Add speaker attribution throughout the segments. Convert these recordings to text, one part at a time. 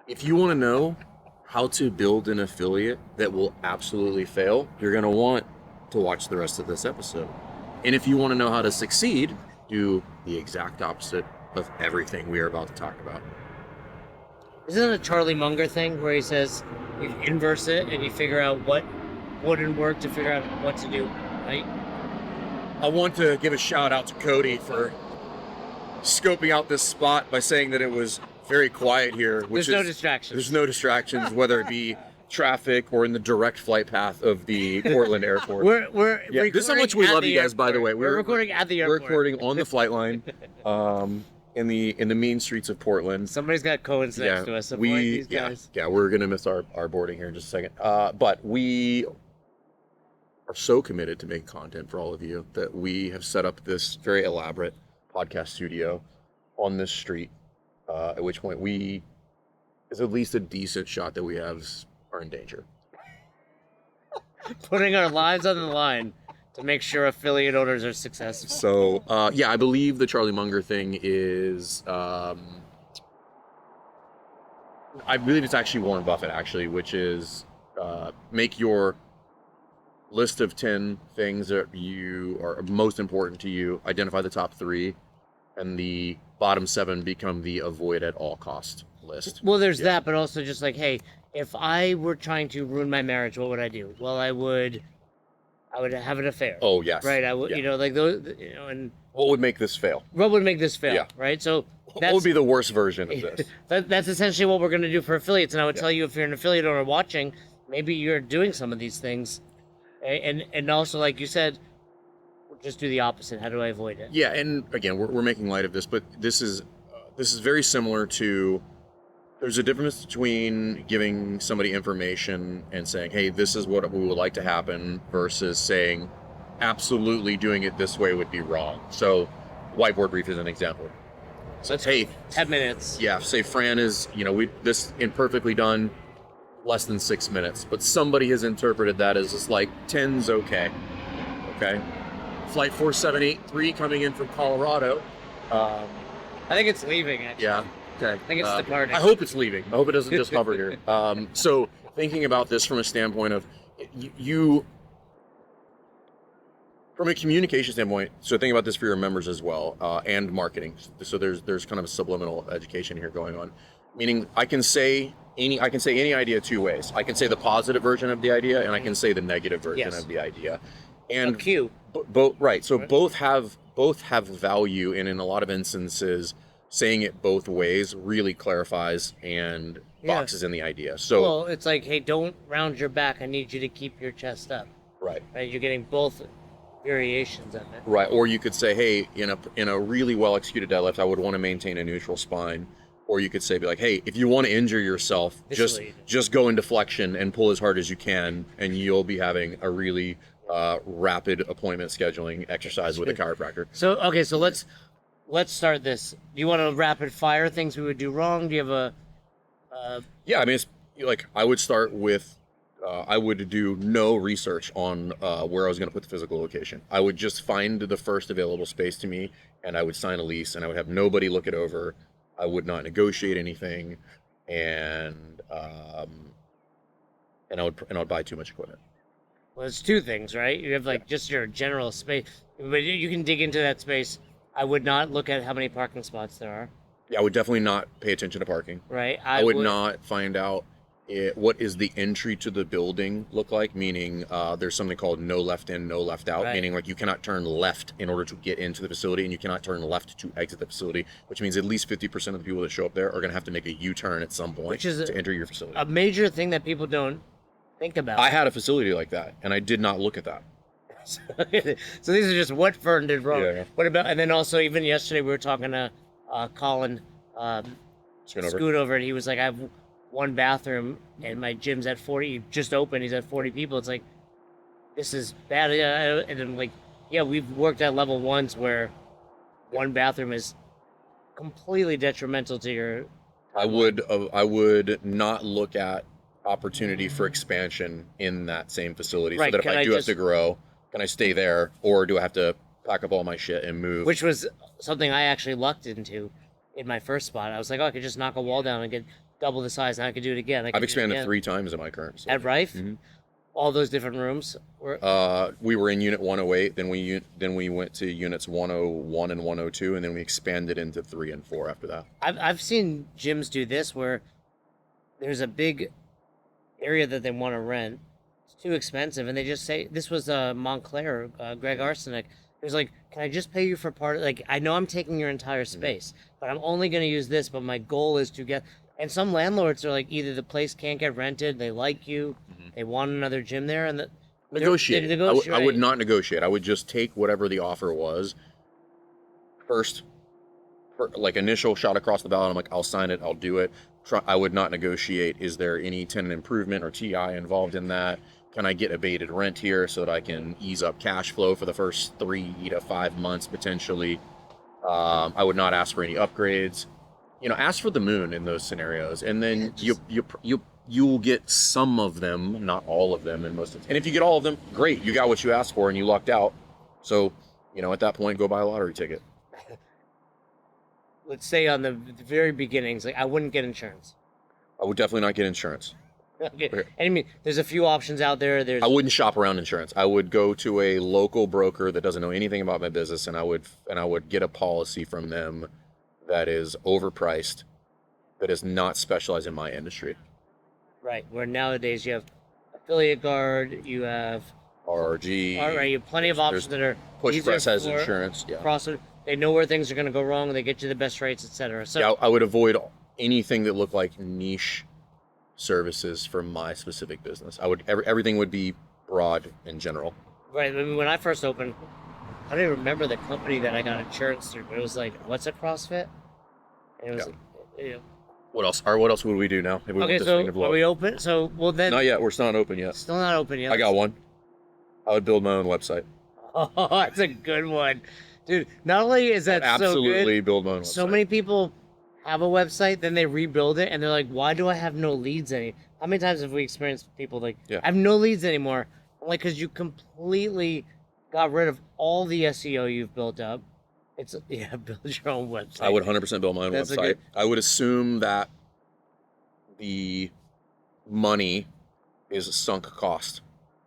Speaker 1: If you want to know how to build an affiliate that will absolutely fail, you're going to want to watch the rest of this episode. And if you want to know how to succeed, do the exact opposite of everything we are about to talk about.
Speaker 2: Isn't it a Charlie Munger thing where he says you inverse it and you figure out what wouldn't work to figure out what to do, right?
Speaker 1: I want to give a shout out to Cody for scoping out this spot by saying that it was very quiet here.
Speaker 2: There's no distractions.
Speaker 1: There's no distractions, whether it be traffic or in the direct flight path of the Portland airport.
Speaker 2: We're
Speaker 1: this is how much we love you guys, by the way.
Speaker 2: We're recording at the airport.
Speaker 1: We're recording on the flight line, in the mean streets of Portland.
Speaker 2: Somebody's got cones next to us. These guys.
Speaker 1: Yeah, we're gonna miss our boarding here in just a second. But we are so committed to making content for all of you that we have set up this very elaborate podcast studio on this street. At which point is at least a decent shot that we have are in danger.
Speaker 2: Putting our lives on the line to make sure affiliate owners are successful.
Speaker 1: So, I believe the Charlie Munger thing is, I believe it's actually Warren Buffett, actually, which is make your list of 10 things that you are most important to you, identify the top 3, and the bottom 7 become the avoid at all cost list.
Speaker 2: Well, there's that, but also just like, hey, if I were trying to ruin my marriage, what would I do? Well, I would have an affair.
Speaker 1: Oh, yes.
Speaker 2: Right. I would, like those, and
Speaker 1: what would make this fail?
Speaker 2: What would make this fail?
Speaker 1: Yeah.
Speaker 2: Right. So
Speaker 1: what would be the worst version of this?
Speaker 2: That's essentially what we're going to do for affiliates. And I would tell you, if you're an affiliate owner watching, maybe you're doing some of these things, and also, like you said, just do the opposite. How do I avoid it?
Speaker 1: Yeah, and again, we're making light of this, but this is very similar to. There's a difference between giving somebody information and saying, hey, this is what we would like to happen, versus saying, absolutely doing it this way would be wrong. So, whiteboard brief is an example. So, hey,
Speaker 2: 10 minutes.
Speaker 1: Yeah, say Fran is, this imperfectly done, less than 6 minutes, but somebody has interpreted that as just like 10's okay. Okay. Flight 4783 coming in from Colorado.
Speaker 2: I think it's leaving, actually.
Speaker 1: Yeah. Okay.
Speaker 2: I think it's departing.
Speaker 1: I hope it's leaving. I hope it doesn't just hover here. So thinking about this from a standpoint of you, from a communication standpoint, so think about this for your members as well, and marketing. So there's kind of a subliminal education here going on, meaning I can say any idea 2 ways. I can say the positive version of the idea, and I can say the negative version of the idea. And both right. So both have value, and in a lot of instances, saying it both ways really clarifies and boxes in the idea. So,
Speaker 2: well, it's like, hey, don't round your back. I need you to keep your chest up.
Speaker 1: Right.
Speaker 2: You're getting both variations of it.
Speaker 1: Right. Or you could say, hey, in a really well executed deadlift, I would want to maintain a neutral spine. Or you could say, be like, hey, if you want to injure yourself, just go into flexion and pull as hard as you can, and you'll be having a really rapid appointment scheduling exercise with a chiropractor.
Speaker 2: So let's start this. Do you want to rapid fire things we would do wrong? Do you have a...
Speaker 1: Yeah, I mean, it's like I would start with, I would do no research on where I was going to put the physical location. I would just find the first available space to me, and I would sign a lease, and I would have nobody look it over. I would not negotiate anything, and I would buy too much equipment.
Speaker 2: Well, it's 2 things, right? You have just your general space, but you can dig into that space. I would not look at how many parking spots there are.
Speaker 1: Yeah, I would definitely not pay attention to parking.
Speaker 2: Right.
Speaker 1: I would not find out what is the entry to the building look like, meaning there's something called no left in, no left out, meaning like you cannot turn left in order to get into the facility, and you cannot turn left to exit the facility, which means at least 50% of the people that show up there are going to have to make a U-turn at some point to enter your facility.
Speaker 2: A major thing that people don't think about.
Speaker 1: I had a facility like that, and I did not look at that.
Speaker 2: So these are just what Fern did wrong.
Speaker 1: Yeah.
Speaker 2: What about, and then also even yesterday we were talking to Colin Scoot over, and he was like, I have 1 bathroom and my gym's at 40, just open, he's at 40 people. It's like, this is bad. And then like, yeah, we've worked at level 1s where 1 bathroom is completely detrimental to your...
Speaker 1: I would not look at opportunity for expansion in that same facility, so that if I do have to grow, can I stay there, or do I have to pack up all my shit and move?
Speaker 2: Which was something I actually lucked into. in my first spot. I was like, oh, I could just knock a wall down and get double the size, and I could do it again.
Speaker 1: I've expanded 3 times in my current facility.
Speaker 2: At Rife? All those different rooms?
Speaker 1: We were in unit 108, then we went to units 101 and 102, and then we expanded into 3 and 4 after that.
Speaker 2: I've seen gyms do this where there's a big area that they want to rent. It's too expensive, and they just say, this was Montclair, Greg Arsenic. He was like, can I just pay you for part of, like, I know I'm taking your entire space, but I'm only going to use this, but my goal is to get, and some landlords are like, either the place can't get rented, they like you, they want another gym there, and
Speaker 1: negotiate. I would not negotiate. I would just take whatever the offer was first, like initial shot across the bow. I'm like, I'll sign it, I'll do it. I would not negotiate. Is there any tenant improvement or TI involved in that? Can I get abated rent here so that I can ease up cash flow for the first 3 to 5 months potentially? I would not ask for any upgrades. Ask for the moon in those scenarios, and then you'll get some of them, not all of them, and if you get all of them, great, you got what you asked for and you lucked out. So, at that point, go buy a lottery ticket.
Speaker 2: Let's say on the very beginnings, like I wouldn't get insurance.
Speaker 1: I would definitely not get insurance.
Speaker 2: Okay. And I mean, there's a few options out there.
Speaker 1: I wouldn't shop around insurance. I would go to a local broker that doesn't know anything about my business, and I would get a policy from them that is overpriced, that is not specialized in my industry.
Speaker 2: Right. Where nowadays you have affiliate guard, you have
Speaker 1: RRG.
Speaker 2: All right. You have plenty of options that are
Speaker 1: Push Press has insurance. Yeah.
Speaker 2: CrossFit. They know where things are going to go wrong. They get you the best rates, etc. So
Speaker 1: yeah, I would avoid anything that looked like niche services for my specific business. Everything would be broad in general.
Speaker 2: Right. I mean, when I first opened, I don't even remember the company that I got insurance through, but it was like, what's a CrossFit? And it was
Speaker 1: What else would we do now?
Speaker 2: Okay, so are we open? So, well then...
Speaker 1: Not yet. We're still not open yet.
Speaker 2: Still not open yet.
Speaker 1: I got one. I would build my own website.
Speaker 2: Oh, that's a good one. Dude, not only is that so good...
Speaker 1: Absolutely build my own website.
Speaker 2: So many people have a website, then they rebuild it, and they're like, why do I have no leads any? How many times have we experienced people like, I have no leads anymore? I'm like, because you completely got rid of all the SEO you've built up. Build your own website.
Speaker 1: I would 100% build my own website. I would assume that the money is a sunk cost.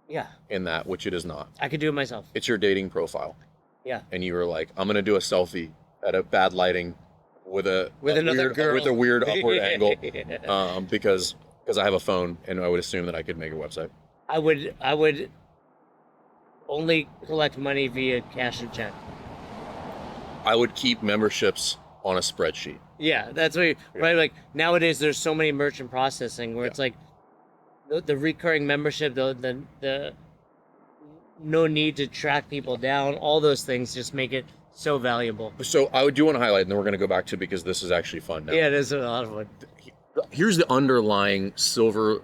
Speaker 2: Yeah.
Speaker 1: In that, which it is not.
Speaker 2: I could do it myself.
Speaker 1: It's your dating profile.
Speaker 2: Yeah.
Speaker 1: And you were like, I'm gonna do a selfie at a bad lighting with a weird upward angle, because I have a phone, and I would assume that I could make a website.
Speaker 2: I would only collect money via cash and check.
Speaker 1: I would keep memberships on a spreadsheet.
Speaker 2: Yeah, that's what right. Like nowadays, there's so many merchant processing where it's like the recurring membership, the no need to track people down. All those things just make it so valuable.
Speaker 1: So I do want to highlight, and then we're going to go back to, because this is actually fun now.
Speaker 2: Yeah, it is a lot of fun.
Speaker 1: Here's the underlying silver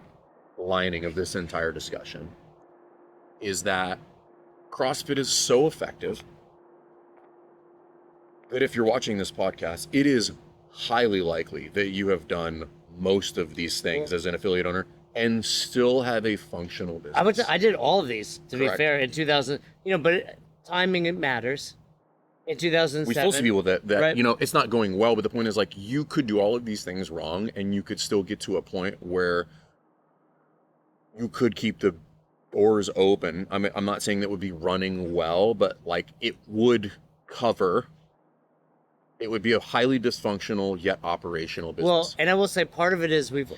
Speaker 1: lining of this entire discussion, is that CrossFit is so effective that if you're watching this podcast, it is highly likely that you have done most of these things as an affiliate owner and still have a functional business.
Speaker 2: I did all of these, to
Speaker 1: Correct.
Speaker 2: be fair, in 2000. But timing, it matters. In 2007,
Speaker 1: we still see people that
Speaker 2: right?
Speaker 1: It's not going well, but the point is, like, you could do all of these things wrong, and you could still get to a point where you could keep the doors open. I mean, I'm not saying that would be running well, but like it would cover. It would be a highly dysfunctional yet operational business.
Speaker 2: Well, and I will say part of it is we've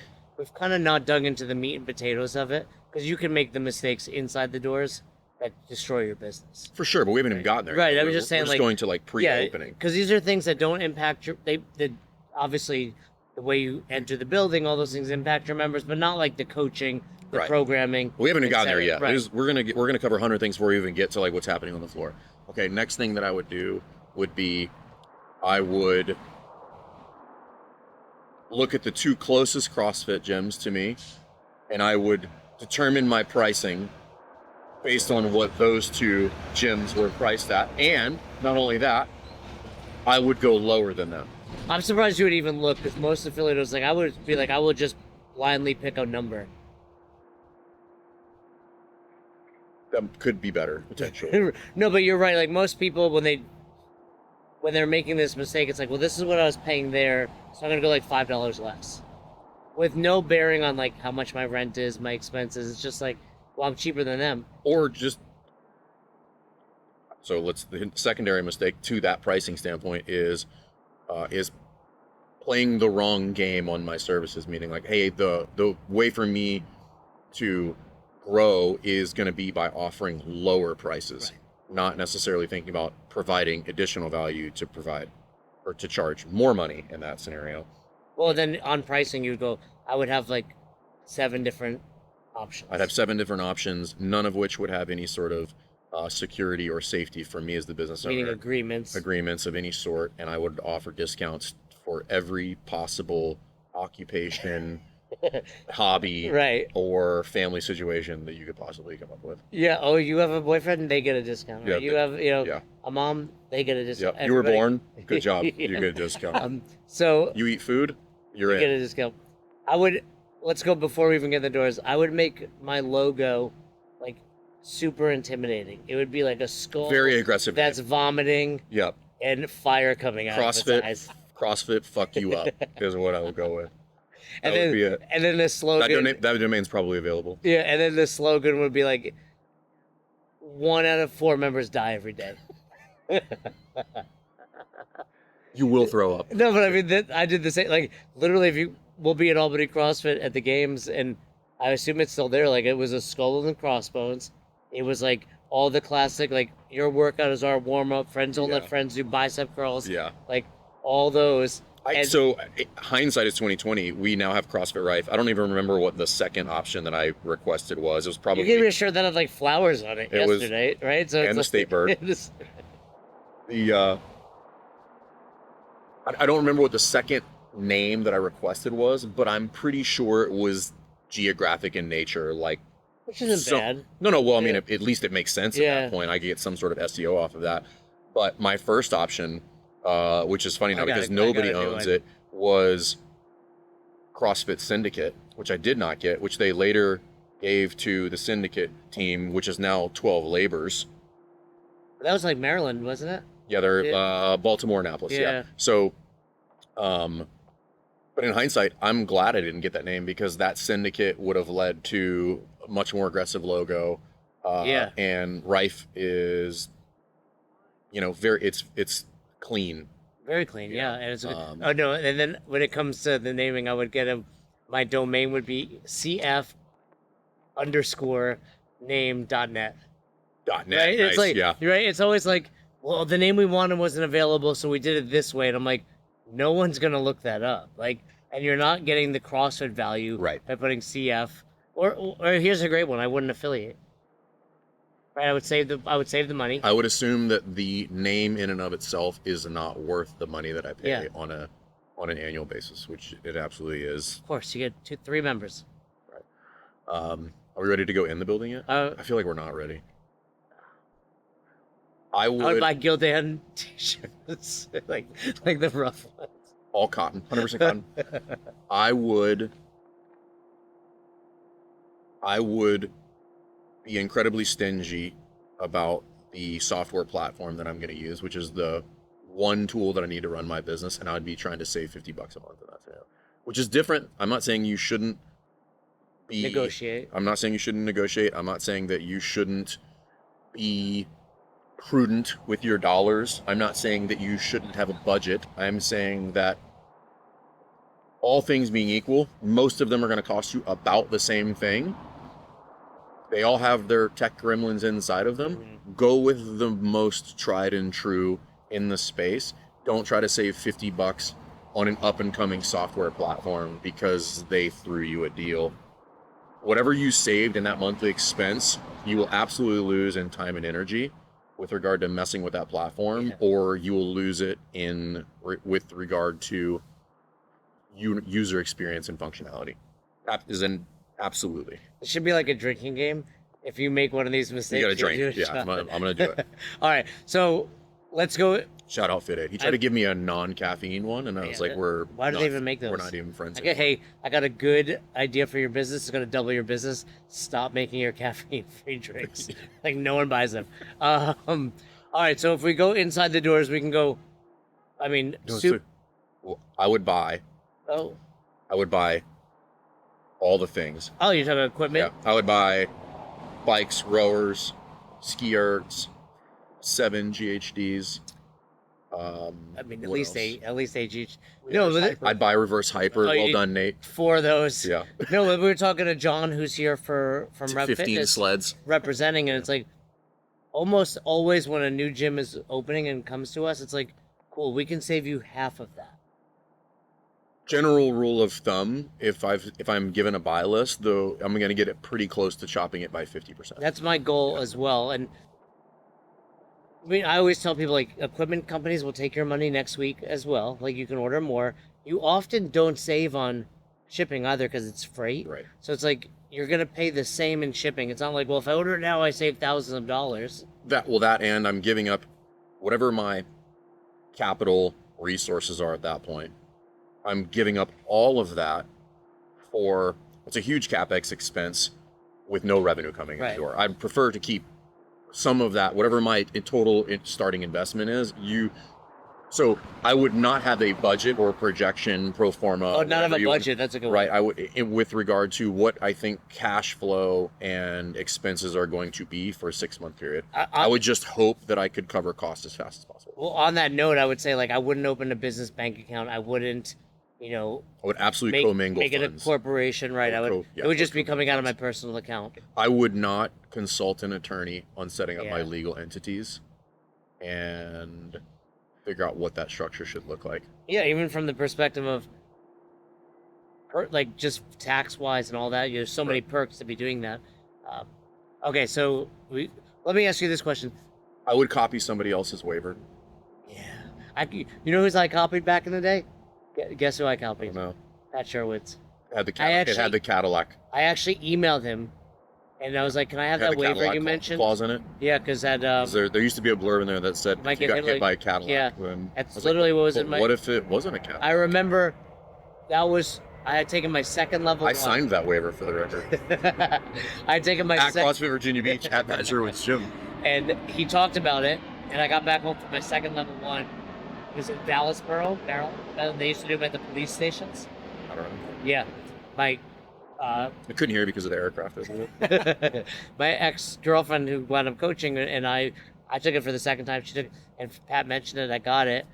Speaker 2: kind of not dug into the meat and potatoes of it, because you can make the mistakes inside the doors that destroy your business.
Speaker 1: For sure, but we haven't even gotten there.
Speaker 2: Right, I'm just saying,
Speaker 1: we're just going to like pre-opening.
Speaker 2: Because these are things that don't impact obviously the way you enter the building, all those things impact your members, but not like the coaching, the programming.
Speaker 1: We haven't even gotten there yet.
Speaker 2: Right.
Speaker 1: We're gonna cover 100 things before we even get to like what's happening on the floor. Okay, next thing that I would do would be, I would look at the 2 closest CrossFit gyms to me, and I would determine my pricing based on what those 2 gyms were priced at. And not only that, I would go lower than them.
Speaker 2: I'm surprised you would even look, because most affiliates, like, I would be like, I would just blindly pick a number.
Speaker 1: That could be better, potentially.
Speaker 2: No, but you're right. Like, most people, when they when they're making this mistake, it's like, well, this is what I was paying there, so I'm gonna go like $5 less, with no bearing on like how much my rent is, my expenses. It's just like, well, I'm cheaper than them.
Speaker 1: Or just so the secondary mistake to that pricing standpoint is playing the wrong game on my services, meaning like, hey, the way for me to grow is going to be by offering lower prices, not necessarily thinking about providing additional value to provide or to charge more money in that scenario.
Speaker 2: Well, then on pricing, you'd go, I would have like 7 different options.
Speaker 1: I'd have 7 different options, none of which would have any sort of security or safety for me as the business owner.
Speaker 2: Meaning agreements
Speaker 1: of any sort, and I would offer discounts for every possible occupation, hobby,
Speaker 2: right,
Speaker 1: or family situation that you could possibly come up with.
Speaker 2: Yeah. Oh, you have a boyfriend, they get a discount. Right?
Speaker 1: Yeah,
Speaker 2: you have, a mom, they get a discount.
Speaker 1: Yeah. You were born, good job. You get a discount.
Speaker 2: So
Speaker 1: you eat food, you
Speaker 2: get a discount. Let's go before we even get the doors. I would make my logo like super intimidating. It would be like a skull,
Speaker 1: very aggressive.
Speaker 2: That's vomiting.
Speaker 1: Yep.
Speaker 2: And fire coming out.
Speaker 1: CrossFit.
Speaker 2: Of its eyes.
Speaker 1: CrossFit, fuck you up is what I would go with.
Speaker 2: And then the slogan.
Speaker 1: That domain's probably available.
Speaker 2: Yeah, and then the slogan would be like, 1 out of 4 members die every day.
Speaker 1: You will throw up.
Speaker 2: No, but I mean, I did the same. Like, literally, we'll be at Albany CrossFit at the games, and I assume it's still there. Like, it was a skull and crossbones. It was like all the classic, like, your workout is our warm up. Friends don't let friends do bicep curls.
Speaker 1: Yeah.
Speaker 2: Like, all those.
Speaker 1: So hindsight is 2020. We now have CrossFit Rife. I don't even remember what the second option that I requested was. It was probably.
Speaker 2: You gave me a shirt that had like flowers on it yesterday, right? So
Speaker 1: and the state bird. I don't remember what the second name that I requested was, but I'm pretty sure it was geographic in nature, like.
Speaker 2: Which isn't bad.
Speaker 1: No. Well, I mean, at least it makes sense at that point. I get some sort of SEO off of that. But my first option. Which is funny now because nobody owns it, was CrossFit Syndicate, which I did not get, which they later gave to the Syndicate team, which is now 12 Labors.
Speaker 2: That was like Maryland, wasn't it?
Speaker 1: Yeah, they're Baltimore, Annapolis. Yeah. So, but in hindsight, I'm glad I didn't get that name because that Syndicate would have led to a much more aggressive logo. And Rife is, it's clean.
Speaker 2: Very clean, yeah. And it's and then when it comes to the naming, I would get my domain would be cf_name.net.
Speaker 1: .net,
Speaker 2: right?
Speaker 1: Nice,
Speaker 2: it's like,
Speaker 1: yeah.
Speaker 2: Right? It's always like, well, the name we wanted wasn't available, so we did it this way. And I'm like, no one's gonna look that up. Like, and you're not getting the CrossFit value by putting CF. Or here's a great one. I wouldn't affiliate. Right, I would save the money.
Speaker 1: I would assume that the name in and of itself is not worth the money that I pay on an annual basis, which it absolutely is.
Speaker 2: Of course, you get 2-3 members.
Speaker 1: Right. Are we ready to go in the building yet? I feel like we're not ready. I would
Speaker 2: buy Gildan t-shirts, like the rough ones.
Speaker 1: All cotton, 100% cotton. I would be incredibly stingy about the software platform that I'm going to use, which is the one tool that I need to run my business, and I'd be trying to save $50 a month in that scenario, which is different. I'm not saying you shouldn't
Speaker 2: negotiate.
Speaker 1: I'm not saying you shouldn't negotiate. I'm not saying that you shouldn't be prudent with your dollars. I'm not saying that you shouldn't have a budget. I'm saying that all things being equal, most of them are going to cost you about the same thing. They all have their tech gremlins inside of them. Mm-hmm. Go with the most tried and true in the space. Don't try to save $50 on an up and coming software platform because they threw you a deal. Whatever you saved in that monthly expense, you will absolutely lose in time and energy with regard to messing with that platform, or you will lose it with regard to user experience and functionality. Absolutely.
Speaker 2: It should be like a drinking game. If you make one of these mistakes,
Speaker 1: you gotta drink. Yeah, I'm gonna do it.
Speaker 2: All right, so let's go.
Speaker 1: Shout out Fit Aid. He tried to give me a non-caffeine one, and I was like,
Speaker 2: why do they even make those?
Speaker 1: We're not even friends.
Speaker 2: Hey, I got a good idea for your business. It's gonna double your business. Stop making your caffeine-free drinks. Like no one buys them. All right, so if we go inside the doors, we can go I mean,
Speaker 1: Well, I would buy
Speaker 2: Oh,
Speaker 1: all the things.
Speaker 2: oh, you're talking equipment?
Speaker 1: Yeah, I would buy bikes, rowers, ski ergs, 7 GHDs.
Speaker 2: I mean, at
Speaker 1: what
Speaker 2: least
Speaker 1: else?
Speaker 2: at least eight each.
Speaker 1: Yeah,
Speaker 2: No, but
Speaker 1: I'd buy reverse hyper.
Speaker 2: Oh, you
Speaker 1: Well
Speaker 2: need-
Speaker 1: done, Nate.
Speaker 2: 4 of those.
Speaker 1: Yeah.
Speaker 2: No, but we were talking to John, who's here from Rep
Speaker 1: 15
Speaker 2: Fitness,
Speaker 1: sleds.
Speaker 2: representing, and it's like almost always when a new gym is opening and comes to us, it's like, cool, we can save you half of that.
Speaker 1: General rule of thumb: if I'm given a buy list, though, I'm going to get it pretty close to chopping it by 50%.
Speaker 2: That's my goal as well. And I mean, I always tell people like equipment companies will take your money next week as well. Like you can order more. You often don't save on shipping either because it's freight.
Speaker 1: Right.
Speaker 2: So it's like you're gonna pay the same in shipping. It's not like, well, if I order it now, I save thousands of dollars.
Speaker 1: That and I'm giving up whatever my capital resources are at that point. I'm giving up all of that for it's a huge capex expense with no revenue coming in the door. I'd prefer to keep some of that, whatever my total starting investment is. So I would not have a budget or projection pro forma.
Speaker 2: Oh, not have a budget. That's a good one.
Speaker 1: Right. I would, with regard to what I think cash flow and expenses are going to be for a 6-month period. I would just hope that I could cover costs as fast as possible.
Speaker 2: Well, on that note, I would say like I wouldn't open a business bank account. I wouldn't,
Speaker 1: I would absolutely commingle
Speaker 2: make
Speaker 1: funds.
Speaker 2: it a corporation, right? It would just be coming out of my personal account.
Speaker 1: I would not consult an attorney on setting up my legal entities and figure out what that structure should look like.
Speaker 2: Yeah, even from the perspective of like just tax wise and all that, there's so many perks to be doing that. Okay, so let me ask you this question.
Speaker 1: I would copy somebody else's waiver.
Speaker 2: Yeah, you know who's I copied back in the day? Guess who I copied?
Speaker 1: I don't know.
Speaker 2: Pat Sherwoods.
Speaker 1: It had the Cadillac.
Speaker 2: I actually emailed him, and I was like, "Can I have that waiver
Speaker 1: Cadillac
Speaker 2: you mentioned?"
Speaker 1: Clause in it.
Speaker 2: Yeah, because that
Speaker 1: there used to be a blurb in there that said if you got hit by a Cadillac.
Speaker 2: Yeah,
Speaker 1: then
Speaker 2: that's literally what was in my.
Speaker 1: What if it wasn't a Cadillac?
Speaker 2: I remember I had taken my second level.
Speaker 1: I signed that waiver for the record.
Speaker 2: I had taken my
Speaker 1: at CrossFit Virginia Beach at Pat Sherwood's gym.
Speaker 2: And he talked about it, and I got back home for my second level 1. It was in Barrel. They used to do them at the police stations.
Speaker 1: I don't know.
Speaker 2: Yeah, my.
Speaker 1: I couldn't hear you because of the aircraft, isn't it?
Speaker 2: My ex-girlfriend who wound up coaching, and I took it for the second time. She took it, and Pat mentioned it. I got it,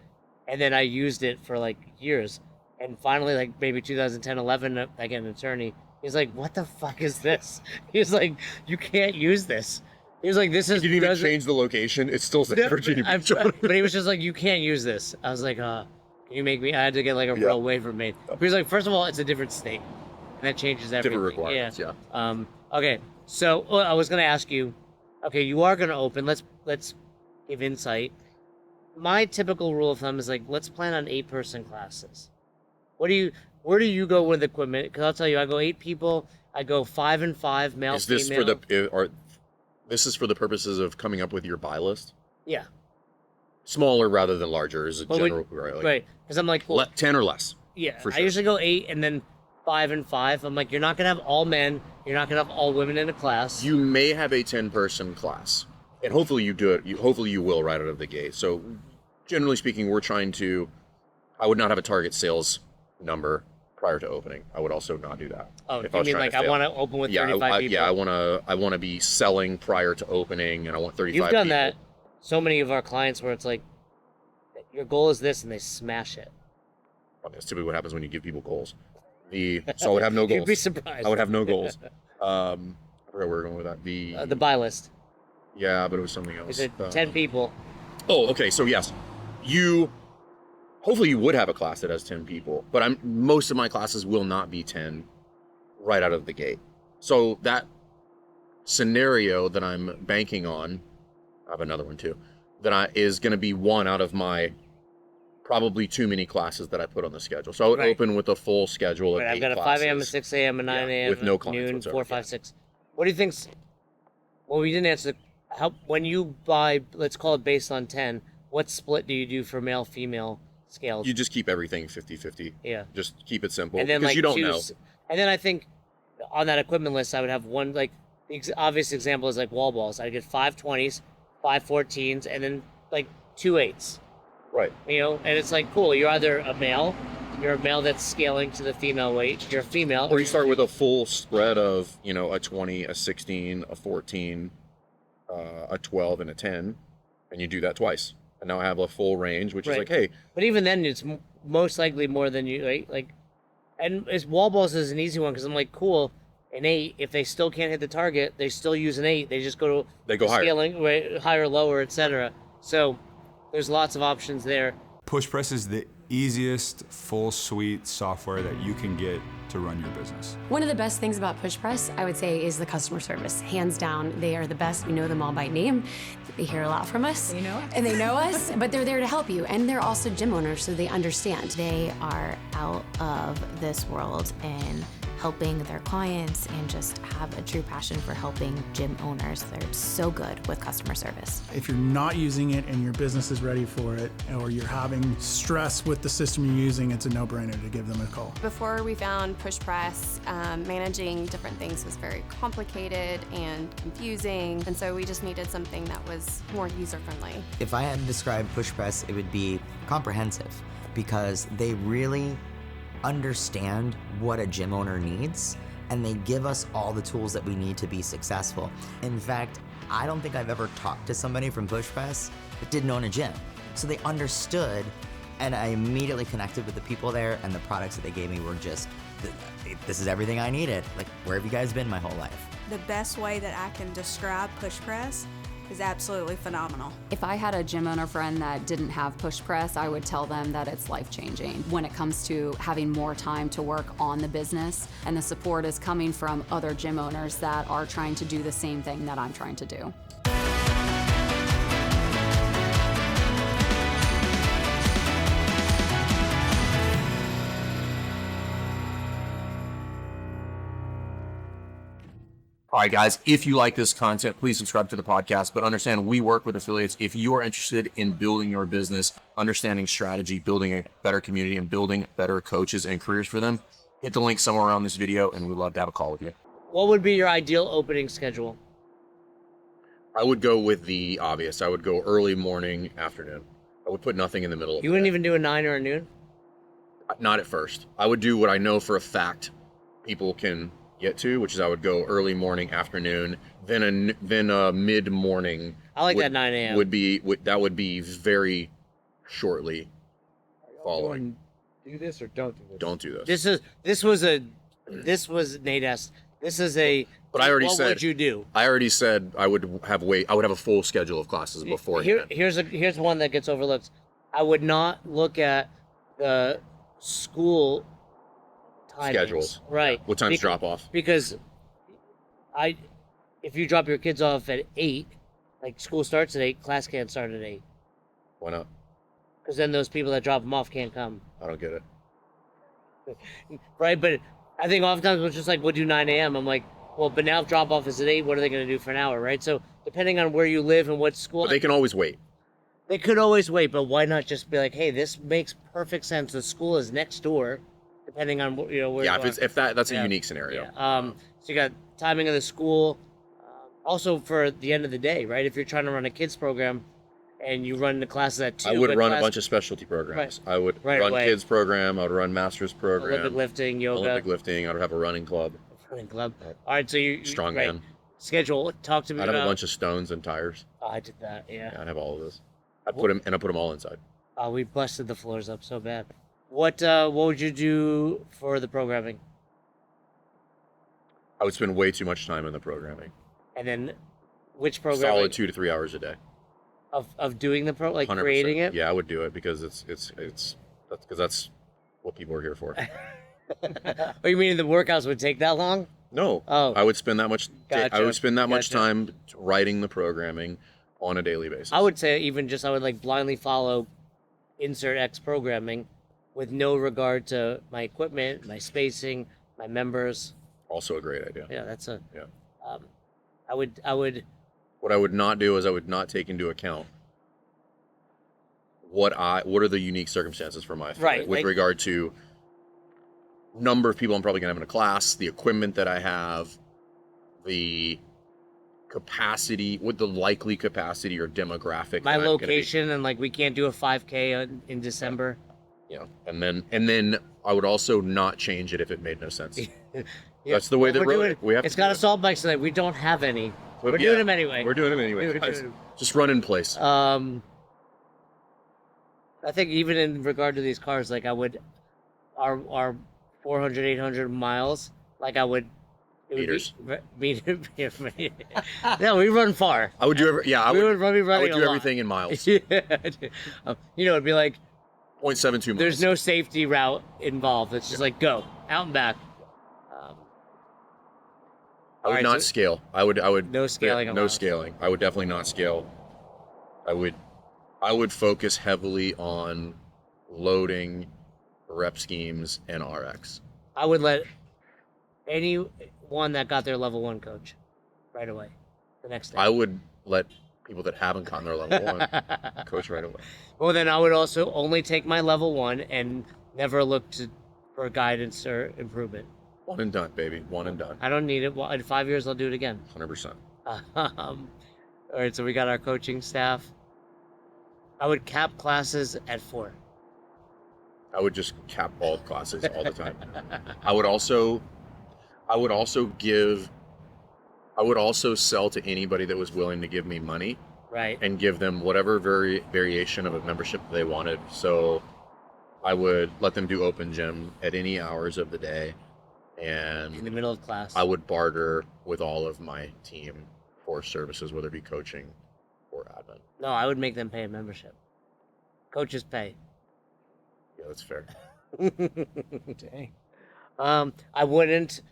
Speaker 2: and then I used it for like years. And finally, like maybe 2010, 11, I get an attorney. He's like, "What the fuck is this?" He's like, "You can't use this." He was like, "This is."
Speaker 1: You didn't even change the location. It's still Virginia Beach.
Speaker 2: But he was just like, "You can't use this." I was like, "Can you make me?" I had to get like a real waiver made. He was like, "First of all, it's a different state, and that changes everything."
Speaker 1: Different requirements. Yeah.
Speaker 2: Okay. So I was gonna ask you. Okay, you are gonna open. Let's give insight. My typical rule of thumb is like, let's plan on 8-person classes. Where do you go with equipment? Because I'll tell you, I go 8 people. I go 5 and 5, male,
Speaker 1: Is this
Speaker 2: female.
Speaker 1: this is for the purposes of coming up with your buy list?
Speaker 2: Yeah.
Speaker 1: Smaller rather than larger is a general
Speaker 2: right? Because I'm like, well,
Speaker 1: 10 or less.
Speaker 2: Yeah.
Speaker 1: For
Speaker 2: I
Speaker 1: sure.
Speaker 2: usually go 8 and then 5 and 5. I'm like, you're not gonna have all men. You're not gonna have all women in a class.
Speaker 1: You may have a 10-person class, and hopefully you do it. Hopefully you will right out of the gate. So, generally speaking, I would not have a target sales number prior to opening. I would also not do that.
Speaker 2: Oh, you mean like I want to open with 35 people?
Speaker 1: Yeah, I want to be selling prior to opening, and I want 35 people.
Speaker 2: You've done that. So many of our clients where it's like, your goal is this, and they smash it.
Speaker 1: Well, that's typically what happens when you give people goals. So I would have no goals.
Speaker 2: You'd be surprised.
Speaker 1: I would have no goals. I forgot where we were going with that.
Speaker 2: The buy list.
Speaker 1: Yeah, but it was something else.
Speaker 2: Is it 10 people?
Speaker 1: Oh, okay. So yes, hopefully you would have a class that has 10 people, but most of my classes will not be 10 right out of the gate. So that scenario that I'm banking on, I have another one too, is going to be one out of my probably too many classes that I put on the schedule. So I would open with a full schedule of 8
Speaker 2: I've got a
Speaker 1: classes.
Speaker 2: 5 a.m., a 6 a.m., a 9 a.m.,
Speaker 1: with no clients
Speaker 2: noon,
Speaker 1: whatsoever.
Speaker 2: 4, 5, 6. What do you think's... Well, we didn't answer... When you buy, let's call it based on 10, what split do you do for male, female scales?
Speaker 1: You just keep everything 50-50.
Speaker 2: Yeah.
Speaker 1: Just keep it simple.
Speaker 2: And then
Speaker 1: because
Speaker 2: like
Speaker 1: you don't know.
Speaker 2: And then I think on that equipment list, I would have one, like, the obvious example is like wall balls. I'd get 5 20s, 5 14s, and then like 2 8s.
Speaker 1: Right.
Speaker 2: You know, and it's like, cool, you're either a male, you're a male that's scaling to the female weight, you're a female.
Speaker 1: Or you start with a full spread of, you know, a 20, a 16, a 14, a 12, and a 10, and you do that twice. And now I have a full range, which is like, hey.
Speaker 2: But even then, it's most likely more than you, right? Like, and wall balls is an easy one because I'm like, cool, an 8, if they still can't hit the target, they still use an 8. They just go
Speaker 1: higher.
Speaker 2: Scaling, right, higher, lower, etc. So there's lots of options there.
Speaker 3: Push Press is the easiest full suite software that you can get to run your business.
Speaker 4: One of the best things about Push Press, I would say, is the customer service. Hands down, they are the best. We know them all by name. They hear a lot from us. And they know us, but they're there to help you. And they're also gym owners, so they understand. They are out of this world and helping their clients and just have a true passion for helping gym owners. They're so good with customer service.
Speaker 5: If you're not using it and your business is ready for it, or you're having stress with the system you're using, it's a no-brainer to give them a call.
Speaker 6: Before we found Push Press, managing different things was very complicated and confusing, and so we just needed something that was more user-friendly.
Speaker 7: If I had to describe Push Press, it would be comprehensive, because they really understand what a gym owner needs, and they give us all the tools that we need to be successful. In fact, I don't think I've ever talked to somebody from Push Press that didn't own a gym. So they understood, and I immediately connected with the people there, and the products that they gave me were just, this is everything I needed. Like, where have you guys been my whole life?
Speaker 8: The best way that I can describe Push Press is absolutely phenomenal.
Speaker 9: If I had a gym owner friend that didn't have Push Press, I would tell them that it's life-changing when it comes to having more time to work on the business, and the support is coming from other gym owners that are trying to do the same thing that I'm trying to do.
Speaker 1: All right, guys, if you like this content, please subscribe to the podcast. But understand, we work with affiliates. If you are interested in building your business, understanding strategy, building a better community, and building better coaches and careers for them, hit the link somewhere around this video, and we'd love to have a call with you.
Speaker 2: What would be your ideal opening schedule?
Speaker 1: I would go with the obvious. I would go early morning, afternoon. I would put nothing in the middle of
Speaker 2: You wouldn't even do a 9 or a noon?
Speaker 1: Not at first. I would do what I know for a fact people can get to, which is I would go early morning, afternoon, then a mid morning.
Speaker 2: I like that 9 a.m.
Speaker 1: That would be very shortly following.
Speaker 10: Do this or don't do this?
Speaker 1: Don't do this.
Speaker 2: This was Nate asked. This is a.
Speaker 1: But I already
Speaker 2: what
Speaker 1: said.
Speaker 2: What would you do?
Speaker 1: I already said I would have a full schedule of classes before.
Speaker 2: Here's one that gets overlooked. I would not look at the school timings.
Speaker 1: Schedules.
Speaker 2: Right.
Speaker 1: What time's drop off?
Speaker 2: Because if you drop your kids off at 8, like school starts at 8, class can't start at 8.
Speaker 1: Why not?
Speaker 2: Because then those people that drop them off can't come.
Speaker 1: I don't get it.
Speaker 2: Right, but I think oftentimes it's just like, we'll do 9 a.m. I'm like, well, but now if drop off is at 8, what are they going to do for an hour, right? So depending on where you live and what school.
Speaker 1: But they can always wait.
Speaker 2: They could always wait, but why not just be like, hey, this makes perfect sense. The school is next door, depending on where.
Speaker 1: Yeah, that's a unique scenario.
Speaker 2: Yeah. So you got timing of the school, also for the end of the day, right? If you're trying to run a kids program, and you run the classes at 2.
Speaker 1: I would run a bunch of specialty programs.
Speaker 2: Right.
Speaker 1: I would run kids program. I would run master's program.
Speaker 2: Olympic lifting, yoga.
Speaker 1: Olympic lifting. I would have a running club.
Speaker 2: Running club. All right, so you
Speaker 1: strongman.
Speaker 2: Right. Schedule. Talk to me.
Speaker 1: I'd have a bunch of stones and tires.
Speaker 2: Oh, I did that. Yeah.
Speaker 1: I'd have all of those. I put them all inside.
Speaker 2: We busted the floors up so bad. What would you do for the programming?
Speaker 1: I would spend way too much time in the programming.
Speaker 2: And then, which programming?
Speaker 1: Solid 2 to 3 hours a day.
Speaker 2: Of doing the 100%. Creating it.
Speaker 1: Yeah, I would do it because that's what people are here for.
Speaker 2: Oh, you mean the workouts would take that long?
Speaker 1: No.
Speaker 2: Oh.
Speaker 1: I would spend that much.
Speaker 2: Gotcha.
Speaker 1: I would spend that much time writing the programming on a daily basis.
Speaker 2: I would say I would like blindly follow insert X programming with no regard to my equipment, my spacing, my members.
Speaker 1: Also a great idea.
Speaker 2: Yeah, that's a.
Speaker 1: Yeah.
Speaker 2: I would.
Speaker 1: What I would not do is I would not take into account what are the unique circumstances for my affiliate with regard to number of people I'm probably gonna have in a class, the equipment that I have, the capacity, what the likely capacity or demographic.
Speaker 2: My
Speaker 1: that I'm gonna be.
Speaker 2: location, and like we can't do a 5K in December.
Speaker 1: Yeah, and then I would also not change it if it made no sense.
Speaker 2: Yeah.
Speaker 1: That's the way that
Speaker 2: We're doing.
Speaker 1: we have.
Speaker 2: It's
Speaker 1: to
Speaker 2: got
Speaker 1: do
Speaker 2: assault bikes tonight. We don't have any.
Speaker 1: But
Speaker 2: We're doing them anyway.
Speaker 1: We're doing them anyway.
Speaker 2: We're
Speaker 1: guys.
Speaker 2: doing 'em.
Speaker 1: Just run in place.
Speaker 2: I think even in regard to these cars, like I would, our 400, 800 miles, like I would.
Speaker 1: Meters.
Speaker 2: No, we run far.
Speaker 1: I would do every, yeah. I
Speaker 2: We
Speaker 1: would,
Speaker 2: would be
Speaker 1: I
Speaker 2: running
Speaker 1: would
Speaker 2: a
Speaker 1: do
Speaker 2: lot.
Speaker 1: everything in miles.
Speaker 2: Yeah. It'd be like
Speaker 1: 0.72 miles.
Speaker 2: there's no safety route involved. It's just like go out and back.
Speaker 1: I would
Speaker 2: Alright,
Speaker 1: not
Speaker 2: so-
Speaker 1: scale. I would
Speaker 2: No scaling
Speaker 1: No
Speaker 2: allowed.
Speaker 1: scaling. I would definitely not scale. I would focus heavily on loading, rep schemes, and RX.
Speaker 2: I would let anyone that got their level 1 coach right away the next day.
Speaker 1: I would let people that haven't gotten their level 1 coach right away.
Speaker 2: Well, then I would also only take my level 1 and never look for guidance or improvement.
Speaker 1: One and done, baby. One and done.
Speaker 2: I don't need it. Well, in 5 years, I'll do it again.
Speaker 1: 100%.
Speaker 2: All right, so we got our coaching staff. I would cap classes at 4.
Speaker 1: I would just cap all classes all the time. I would also sell to anybody that was willing to give me money
Speaker 2: Right.
Speaker 1: and give them whatever variation of a membership they wanted. So I would let them do open gym at any hours of the day, and
Speaker 2: In the middle of class.
Speaker 1: I would barter with all of my team for services, whether it be coaching or admin.
Speaker 2: No, I would make them pay a membership. Coaches pay.
Speaker 1: Yeah, that's fair.
Speaker 2: Dang. I wouldn't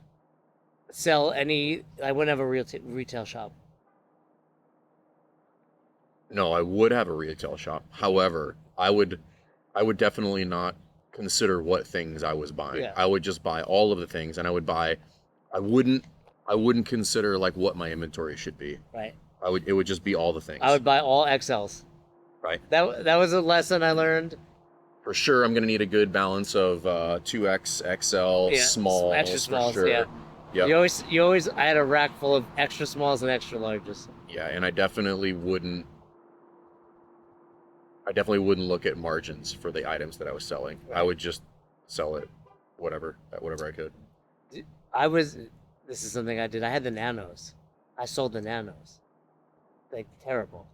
Speaker 2: sell any. I wouldn't have a retail shop.
Speaker 1: No, I would have a retail shop. However, I would definitely not consider what things I was buying.
Speaker 2: Yeah.
Speaker 1: I would just buy all of the things, and I wouldn't consider like what my inventory should be.
Speaker 2: Right.
Speaker 1: It would just be all the things.
Speaker 2: I would buy all XLs.
Speaker 1: Right.
Speaker 2: That was a lesson I learned.
Speaker 1: For sure, I'm gonna need a good balance of 2X, XL,
Speaker 2: Yeah,
Speaker 1: small,
Speaker 2: extra
Speaker 1: for
Speaker 2: smalls,
Speaker 1: sure.
Speaker 2: yeah.
Speaker 1: Yep.
Speaker 2: You always. I had a rack full of extra smalls and extra larges.
Speaker 1: Yeah, and I definitely wouldn't look at margins for the items that I was selling. I would just sell it whatever I could.
Speaker 2: This is something I did. I had the nanos. I sold the nanos. Like terrible.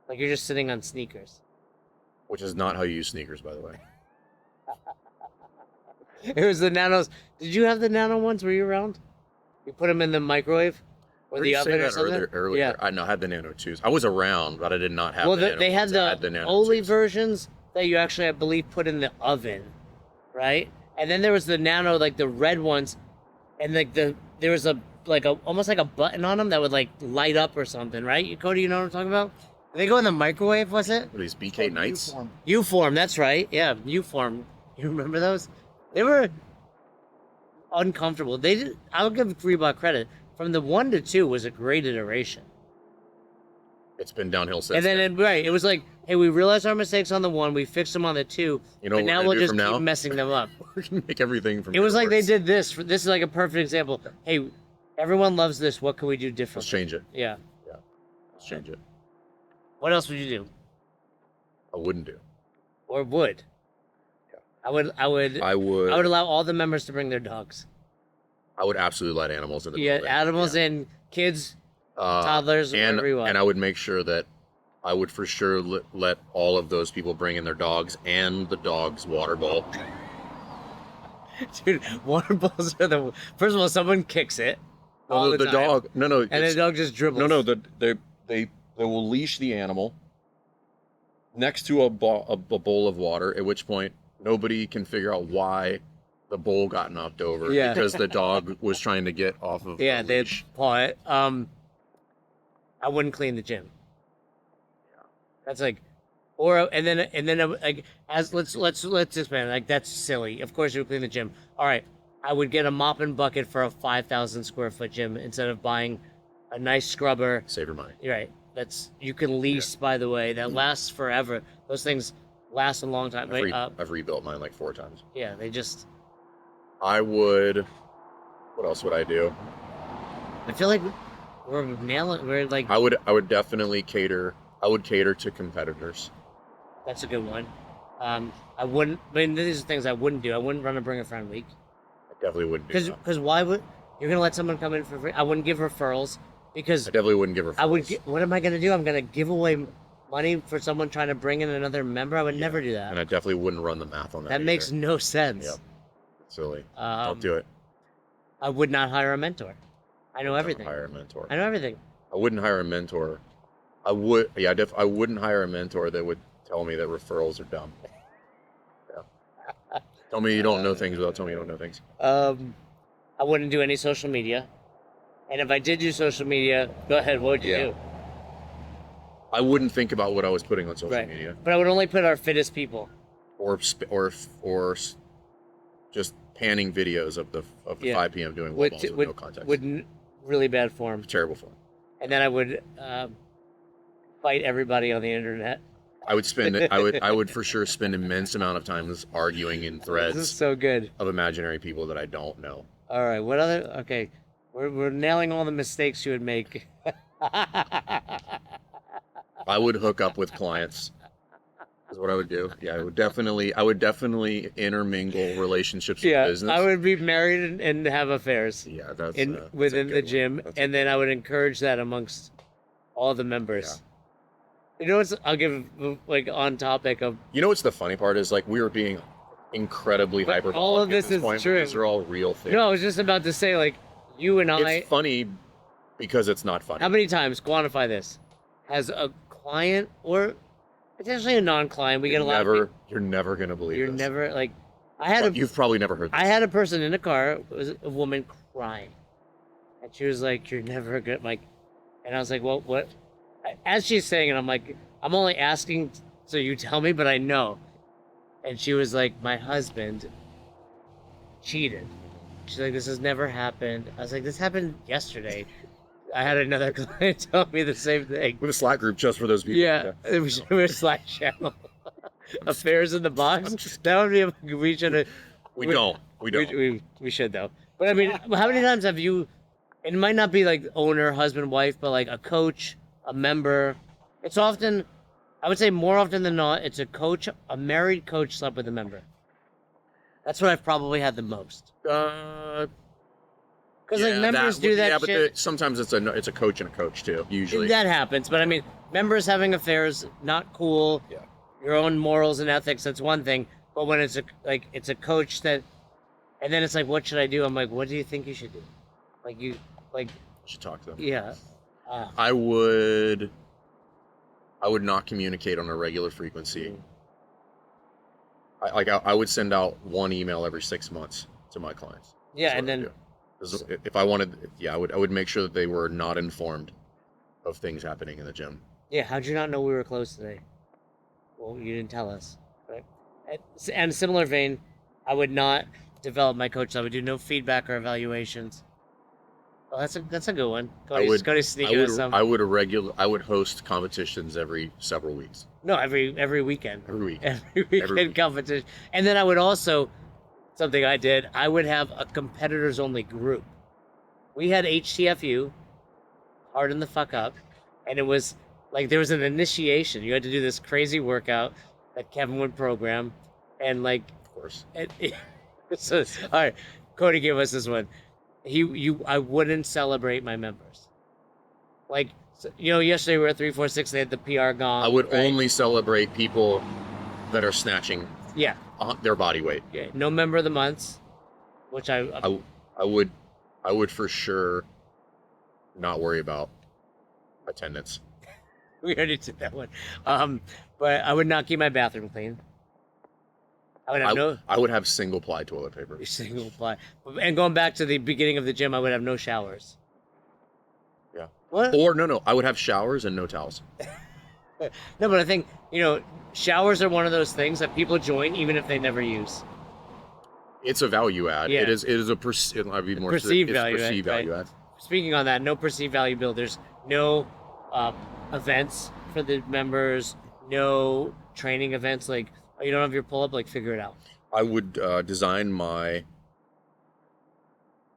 Speaker 2: Like you're just sitting on sneakers.
Speaker 1: Which is not how you use sneakers, by the way.
Speaker 2: It was the nanos. Did you have the nano ones? Were you around? You put them in the microwave or
Speaker 1: Heard
Speaker 2: the
Speaker 1: you say
Speaker 2: oven or
Speaker 1: that
Speaker 2: something?
Speaker 1: earlier.
Speaker 2: Yeah.
Speaker 1: I had the Nano 2s. I was around, but I did not have
Speaker 2: Well,
Speaker 1: the Nano
Speaker 2: they had
Speaker 1: ones. I
Speaker 2: the
Speaker 1: Nano
Speaker 2: Oli
Speaker 1: 2s.
Speaker 2: versions that you actually, I believe, put in the oven, right? And then there was the nano, like the red ones, and like there was almost like a button on them that would like light up or something, right? Cody, you know what I'm talking about? Did they go in the microwave? Was it?
Speaker 1: What are these BK Knights?
Speaker 2: U-form, that's right. Yeah, U-form. You remember those? They were uncomfortable. They did. I'll give Reebok credit. From the 1 to 2 was a great iteration.
Speaker 1: It's been downhill since.
Speaker 2: And then it was like, hey, we realized our mistakes on the 1, we fixed them on the 2,
Speaker 1: You know
Speaker 2: but
Speaker 1: what
Speaker 2: now
Speaker 1: we're
Speaker 2: we'll
Speaker 1: gonna do
Speaker 2: just
Speaker 1: from
Speaker 2: keep
Speaker 1: now?
Speaker 2: messing them up.
Speaker 1: We're gonna make everything from.
Speaker 2: It was like they
Speaker 1: worse.
Speaker 2: did this. This is like a perfect example. Hey, everyone loves this. What can we do
Speaker 1: Let's
Speaker 2: differently?
Speaker 1: change it.
Speaker 2: Yeah.
Speaker 1: Let's change it.
Speaker 2: What else would you do?
Speaker 1: I wouldn't do.
Speaker 2: Or would?
Speaker 1: Yeah.
Speaker 2: I would
Speaker 1: I would.
Speaker 2: I would allow all the members to bring their dogs.
Speaker 1: I would absolutely let animals in the
Speaker 2: Yeah,
Speaker 1: building.
Speaker 2: animals and kids, toddlers,
Speaker 1: and
Speaker 2: whatever you want.
Speaker 1: and I would make sure that I would for sure let all of those people bring in their dogs and the dog's water bowl.
Speaker 2: Dude, water balls are the first of all, someone kicks it. all
Speaker 1: No, the
Speaker 2: time,
Speaker 1: dog. No.
Speaker 2: and the dog just dribbles.
Speaker 1: No. They will leash the animal next to a bowl of water. At which point, nobody can figure out why the bowl got knocked over.
Speaker 2: Yeah.
Speaker 1: Because the dog was trying to get off of.
Speaker 2: Yeah,
Speaker 1: the
Speaker 2: they
Speaker 1: leash.
Speaker 2: paw it. I wouldn't clean the gym. That's like, and then like let's expand. Like that's silly. Of course you would clean the gym. All right, I would get a mop and bucket for a 5,000 square foot gym instead of buying a nice scrubber.
Speaker 1: Save your money.
Speaker 2: You're right. You can lease, by the way. That lasts forever. Those things last a long time.
Speaker 1: I've rebuilt mine like 4 times.
Speaker 2: Yeah, they just.
Speaker 1: I would. What else would I do?
Speaker 2: I feel like we're nailing. We're like.
Speaker 1: I would definitely cater. I would cater to competitors.
Speaker 2: That's a good one. I wouldn't. I mean, these are things I wouldn't do. I wouldn't run a Bring a Friend week.
Speaker 1: I definitely wouldn't do that.
Speaker 2: Because why would you're gonna let someone come in for free? I wouldn't give referrals because
Speaker 1: I definitely wouldn't give referrals.
Speaker 2: I would. What am I gonna do? I'm gonna give away money for someone trying to bring in another member. I would never do that.
Speaker 1: And I definitely wouldn't run the math on that.
Speaker 2: That makes no sense.
Speaker 1: Yep. Silly. Don't do it.
Speaker 2: I would not hire a mentor. I know everything.
Speaker 1: Hire a mentor.
Speaker 2: I know everything.
Speaker 1: I wouldn't hire a mentor. I would. Yeah. I wouldn't hire a mentor that would tell me that referrals are dumb. Yeah. Tell me you don't know things without telling me you don't know things.
Speaker 2: I wouldn't do any social media. And if I did do social media, go ahead. What would you do?
Speaker 1: I wouldn't think about what I was putting on social media.
Speaker 2: But I would only put our fittest people.
Speaker 1: Or just panning videos of the 5 p.m. doing wall balls with no context.
Speaker 2: Really bad form.
Speaker 1: Terrible form.
Speaker 2: And then I would fight everybody on the internet.
Speaker 1: I would for sure spend immense amount of time arguing in threads.
Speaker 2: This is so good.
Speaker 1: Of imaginary people that I don't know.
Speaker 2: All right, what other? Okay, we're nailing all the mistakes you would make.
Speaker 1: I would hook up with clients. Is what I would do. Yeah, I would definitely intermingle relationships with business.
Speaker 2: I would be married and have affairs.
Speaker 1: Yeah, that's
Speaker 2: within the gym, and then I would encourage that amongst all the members. Yeah. You know what's? I'll give like on topic of.
Speaker 1: You know what's the funny part is like we were being incredibly hyperbolic.
Speaker 2: All of this is true.
Speaker 1: These are all real things.
Speaker 2: No, I was just about to say like you and I.
Speaker 1: It's funny because it's not funny.
Speaker 2: How many times quantify this? Has a client or potentially a non-client? We get a lot of people.
Speaker 1: You're never gonna believe.
Speaker 2: You're
Speaker 1: this.
Speaker 2: never like.
Speaker 1: You've probably never heard this.
Speaker 2: I had a person in a car. It was a woman crying, and she was like, "You're never good." Like, and I was like, "Well, what?" As she's saying it, I'm like, "I'm only asking so you tell me, but I know." And she was like, "My husband cheated." She's like, "This has never happened." I was like, "This happened yesterday." I had another client tell me the same thing.
Speaker 1: With a Slack group just for those people.
Speaker 2: Yeah. We're Slack channel. Affairs in the box. That would be. We should have.
Speaker 1: We don't.
Speaker 2: We should though. But I mean, how many times have you? It might not be like owner, husband, wife, but like a coach, a member. It's often, I would say more often than not, it's a coach, a married coach slept with a member. That's what I've probably had the most. Because like members do that shit.
Speaker 1: But sometimes it's a coach and a coach too. Usually
Speaker 2: that happens. But I mean, members having affairs, not cool.
Speaker 1: Yeah.
Speaker 2: Your own morals and ethics, that's one thing. But when it's a coach that, and then it's like, what should I do? I'm like, what do you think you should do? You
Speaker 1: should talk to them.
Speaker 2: Yeah.
Speaker 1: I would not communicate on a regular frequency. I would send out one email every 6 months to my clients.
Speaker 2: Yeah, and then
Speaker 1: if I wanted, I would make sure that they were not informed of things happening in the gym.
Speaker 2: Yeah, how'd you not know we were close today? Well, you didn't tell us, right? And similar vein, I would not develop my coach. I would do no feedback or evaluations. Oh, that's a good one. Cody sneaking us some.
Speaker 1: I would host competitions every several weeks.
Speaker 2: No, every weekend.
Speaker 1: Every week.
Speaker 2: Every weekend competition. And then I would also, something I did, I would have a competitors only group. We had HTFU, Harden the Fuck Up, and it was like there was an initiation. You had to do this crazy workout that Kevin would program, and like,
Speaker 1: of course.
Speaker 2: So, all right, Cody gave us this one. I wouldn't celebrate my members. Like, yesterday we were at 346. They had the PR gong.
Speaker 1: I would only celebrate people that are snatching.
Speaker 2: Yeah.
Speaker 1: Their body weight.
Speaker 2: Yeah. No member of the months, which I
Speaker 1: would for sure not worry about attendance.
Speaker 2: We already did that one. But I would not keep my bathroom clean.
Speaker 1: I would have single ply toilet paper.
Speaker 2: Single ply. And going back to the beginning of the gym, I would have no showers.
Speaker 1: Yeah.
Speaker 2: What?
Speaker 1: Or no, I would have showers and no towels.
Speaker 2: No, but I think, showers are one of those things that people join even if they never use.
Speaker 1: It's a value add.
Speaker 2: Yeah.
Speaker 1: It is a perceived value add.
Speaker 2: Speaking on that, no perceived value build. There's no events for the members, no training events. Like, you don't have your pull-up, figure it out.
Speaker 1: I would design my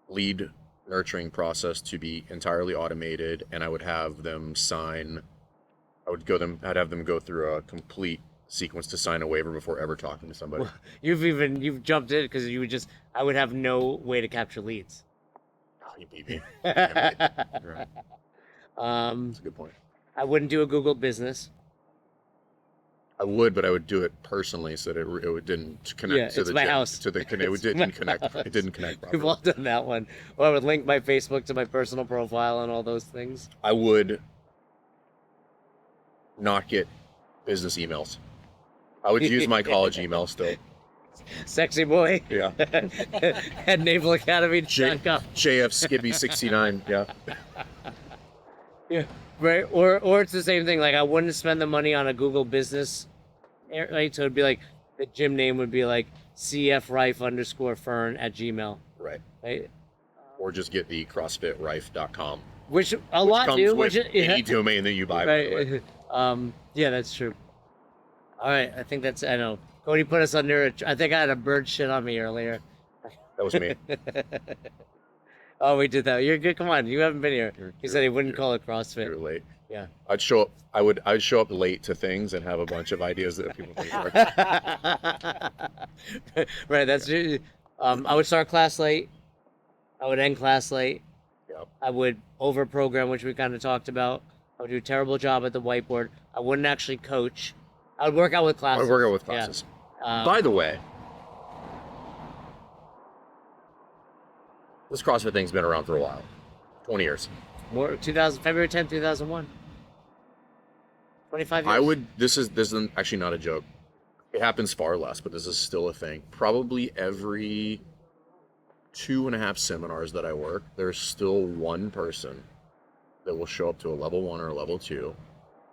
Speaker 1: lead nurturing process to be entirely automated, and I would have them sign. I'd have them go through a complete sequence to sign a waiver before ever talking to somebody.
Speaker 2: Well, you've jumped in because I would have no way to capture leads.
Speaker 1: Oh, you beat me. Damn it. Right. That's a good point.
Speaker 2: I wouldn't do a Google business.
Speaker 1: I would, but I would do it personally so that it didn't connect to
Speaker 2: it's
Speaker 1: the
Speaker 2: my
Speaker 1: gym,
Speaker 2: house.
Speaker 1: to the it didn't connect. It didn't connect properly.
Speaker 2: We've all done that one. Well, I would link my Facebook to my personal profile and all those things.
Speaker 1: I would not get business emails. I would use my college email still.
Speaker 2: Sexy boy.
Speaker 1: Yeah.
Speaker 2: At Naval Academy.
Speaker 1: JF Skippy 69. Yeah.
Speaker 2: Yeah. Right. Or it's the same thing. Like I wouldn't spend the money on a Google business. Right. So it'd be like the gym name would be like cfrife_fern@gmail.
Speaker 1: Right.
Speaker 2: Right.
Speaker 1: Or just get the CrossFitRife.com.
Speaker 2: Which a lot do.
Speaker 1: Which
Speaker 2: Which
Speaker 1: any domain that you buy.
Speaker 2: Right. Yeah, that's true. All right. I think that's. I know. Cody put us under. I think I had a bird shit on me earlier.
Speaker 1: That was me.
Speaker 2: Oh, we did that. You're good. Come on, you haven't been here. He said he wouldn't call it CrossFit.
Speaker 1: You're late.
Speaker 2: Yeah.
Speaker 1: I'd show up. I'd show up late to things and have a bunch of ideas that people think work.
Speaker 2: Right. That's. I would start class late. I would end class late.
Speaker 1: Yep.
Speaker 2: I would over-program, which we kind of talked about. I would do a terrible job at the whiteboard. I wouldn't actually coach. I would work out with classes.
Speaker 1: I'd work out with classes.
Speaker 2: Yeah.
Speaker 1: By the way, this CrossFit thing's been around for a while. 20 years.
Speaker 2: More February 10th, 2001. 25 years.
Speaker 1: This is actually not a joke. It happens far less, but this is still a thing. Probably every 2.5 seminars that I work, there's still one person that will show up to a level 1 or a level 2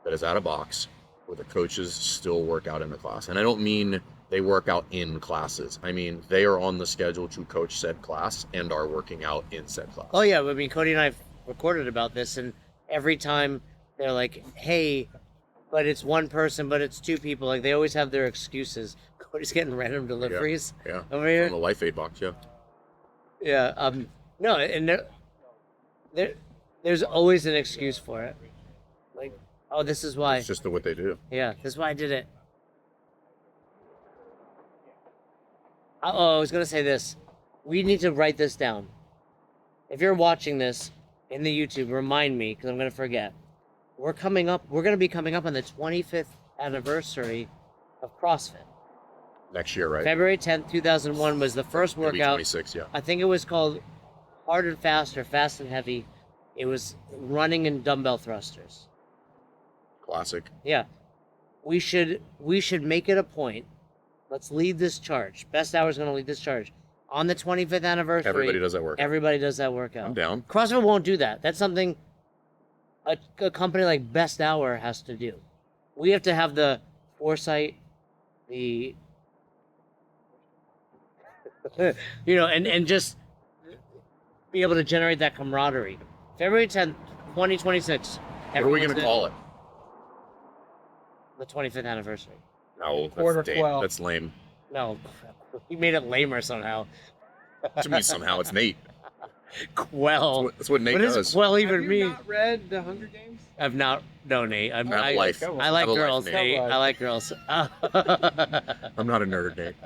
Speaker 1: that is at a box where the coaches still work out in the class. And I don't mean they work out in classes. I mean, they are on the schedule to coach said class and are working out in said class.
Speaker 2: Oh, yeah. I mean, Cody and I have recorded about this, and every time they're like, hey, but it's one person, but it's two people. Like, they always have their excuses. Cody's getting random deliveries over here.
Speaker 1: On the Life Aid box, yeah.
Speaker 2: Yeah. No, and there's always an excuse for it. Like, oh, this is why.
Speaker 1: It's just what they do.
Speaker 2: Yeah, this is why I did it. Oh, I was going to say this. We need to write this down. If you're watching this in the YouTube, remind me, because I'm going to forget. We're going to be coming up on the 25th anniversary of CrossFit.
Speaker 1: Next year, right?
Speaker 2: February 10th, 2001 was the first
Speaker 1: Maybe
Speaker 2: workout.
Speaker 1: 26, yeah.
Speaker 2: I think it was called Hard and Fast or Fast and Heavy. It was running and dumbbell thrusters.
Speaker 1: Classic.
Speaker 2: Yeah. We should make it a point. Let's lead this charge. Best Hour is going to lead this charge. On the 25th anniversary.
Speaker 1: Everybody does that workout.
Speaker 2: Everybody does that workout.
Speaker 1: I'm down.
Speaker 2: CrossFit won't do that. That's something a company like Best Hour has to do. We have to have the foresight, the and just be able to generate that camaraderie. February 10th, 2026.
Speaker 1: What are we going to call it?
Speaker 2: The 25th anniversary.
Speaker 1: No,
Speaker 10: Quarter
Speaker 1: that's,
Speaker 10: quell.
Speaker 1: that's lame.
Speaker 2: No, we made it lamer somehow.
Speaker 1: To me, somehow it's Nate.
Speaker 2: Quell.
Speaker 1: That's what Nate
Speaker 2: what
Speaker 1: does.
Speaker 2: does quell even
Speaker 10: Have you
Speaker 2: mean?
Speaker 10: not read The Hunger Games?
Speaker 2: I've not. No, Nate.
Speaker 1: I have life.
Speaker 2: I like
Speaker 1: I have a
Speaker 2: girls,
Speaker 1: life,
Speaker 2: Nate.
Speaker 10: Nate.
Speaker 2: I like girls.
Speaker 1: I'm not a nerd, Nate.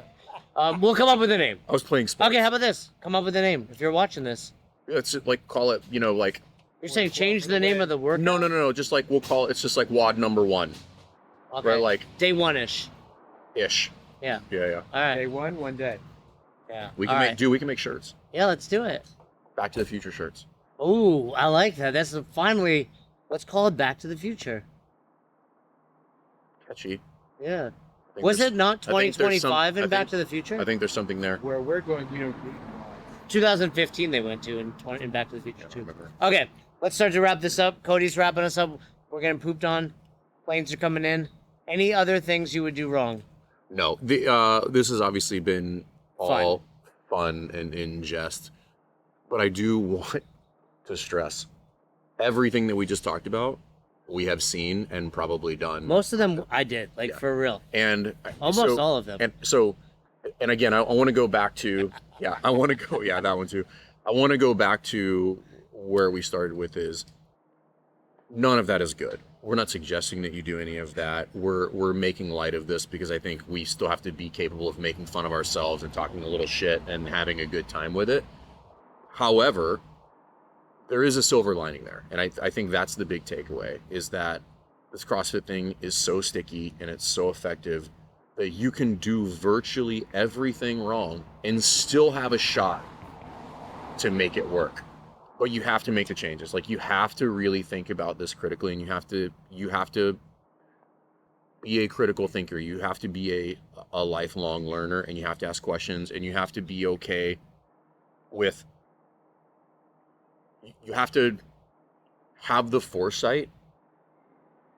Speaker 2: We'll come up with a name.
Speaker 1: I was playing sports.
Speaker 2: Okay, how about this? Come up with a name. If you're watching this,
Speaker 1: It's like, call it, like...
Speaker 2: you're saying change the name of the workout?
Speaker 1: No. Just like, we'll call it, it's just like WOD number 1.
Speaker 2: Okay.
Speaker 1: Right, like...
Speaker 2: Day one-ish.
Speaker 1: Ish.
Speaker 2: Yeah.
Speaker 1: Yeah.
Speaker 2: All right.
Speaker 10: Day one day.
Speaker 2: Yeah.
Speaker 1: We can
Speaker 2: All
Speaker 1: make,
Speaker 2: right.
Speaker 1: we can make shirts.
Speaker 2: Yeah, let's do it.
Speaker 1: Back to the Future shirts.
Speaker 2: Ooh, I like that. That's finally, let's call it Back to the Future.
Speaker 1: Catchy.
Speaker 2: Yeah.
Speaker 1: I think
Speaker 2: Was
Speaker 1: there's-
Speaker 2: it not
Speaker 1: I think there's
Speaker 2: 2025
Speaker 1: some-
Speaker 2: in
Speaker 1: I
Speaker 2: Back
Speaker 1: think-
Speaker 2: to the Future?
Speaker 1: I think there's something there.
Speaker 10: Where we're going,
Speaker 2: 2015 they went to in Back to the Future
Speaker 1: I
Speaker 2: too.
Speaker 1: remember.
Speaker 2: Okay, let's start to wrap this up. Cody's wrapping us up. We're getting pooped on. Planes are coming in. Any other things you would do wrong?
Speaker 1: No. This has obviously been all fun and in jest. But I do want to stress everything that we just talked about, we have seen and probably done.
Speaker 2: Most of them I did, like
Speaker 1: Yeah.
Speaker 2: for real.
Speaker 1: And
Speaker 2: Almost all of them.
Speaker 1: And again, I want to go back to, I want to go, that one too. I want to go back to where we started with is none of that is good. We're not suggesting that you do any of that. We're making light of this because I think we still have to be capable of making fun of ourselves and talking a little shit and having a good time with it. However, there is a silver lining there. And I think that's the big takeaway, is that this CrossFit thing is so sticky and it's so effective that you can do virtually everything wrong and still have a shot to make it work. But you have to make the changes. Like, you have to really think about this critically, and you have to be a critical thinker. You have to be a lifelong learner, and you have to ask questions, and you have to be okay with, you have to have the foresight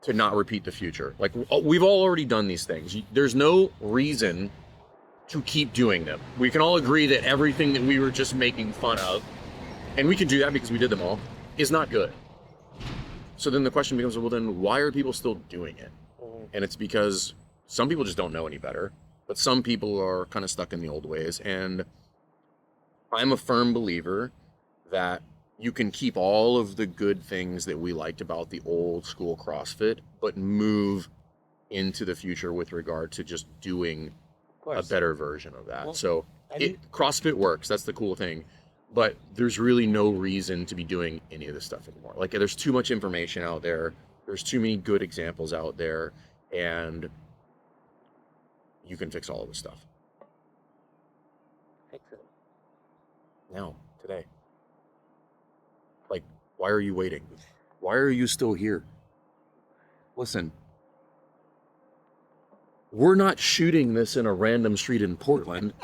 Speaker 1: to not repeat the future. Like, we've all already done these things. There's no reason to keep doing them. We can all agree that everything that we were just making fun of, and we can do that because we did them all, is not good. So then the question becomes, well, then why are people still doing it? And it's because some people just don't know any better, but some people are kind of stuck in the old ways. And I'm a firm believer that you can keep all of the good things that we liked about the old school CrossFit, but move into the future with regard to just doing a better version of that. Well, so CrossFit works. That's the cool thing. But there's really no reason to be doing any of this stuff anymore. Like, there's too much information out there. There's too many good examples out there, and you can fix all of this stuff. Now, today. Like, why are you waiting? Why are you still here? Listen, we're not shooting this in a random street in Portland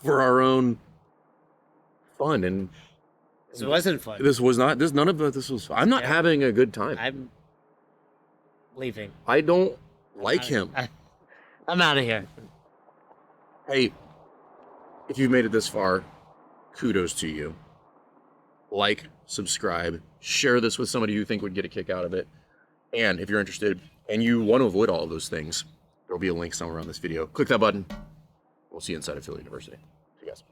Speaker 1: for our own fun, and
Speaker 2: this wasn't fun.
Speaker 1: This was not. None of this was fun. I'm not having a good time.
Speaker 2: I'm leaving.
Speaker 1: I don't like him.
Speaker 2: I'm out of here.
Speaker 1: Hey, if you've made it this far, kudos to you. Like, subscribe, share this with somebody you think would get a kick out of it. And if you're interested and you want to avoid all of those things, there'll be a link somewhere on this video. Click that button. We'll see you inside Affiliate University. See you guys.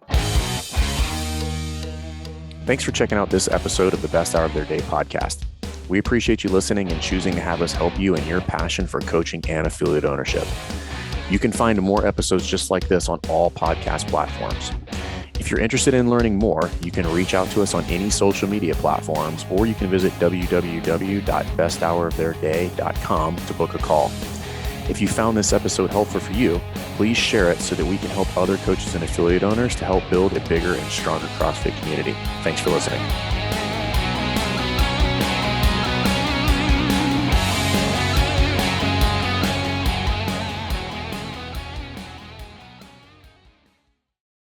Speaker 1: Thanks for checking out this episode of the Best Hour of Their Day podcast. We appreciate you listening and choosing to have us help you in your passion for coaching and affiliate ownership. You can find more episodes just like this on all podcast platforms. If you're interested in learning more, you can reach out to us on any social media platforms, or you can visit www.besthouroftheirday.com to book a call. If you found this episode helpful for you, please share it so that we can help other coaches and affiliate owners to help build a bigger and stronger CrossFit community. Thanks for listening.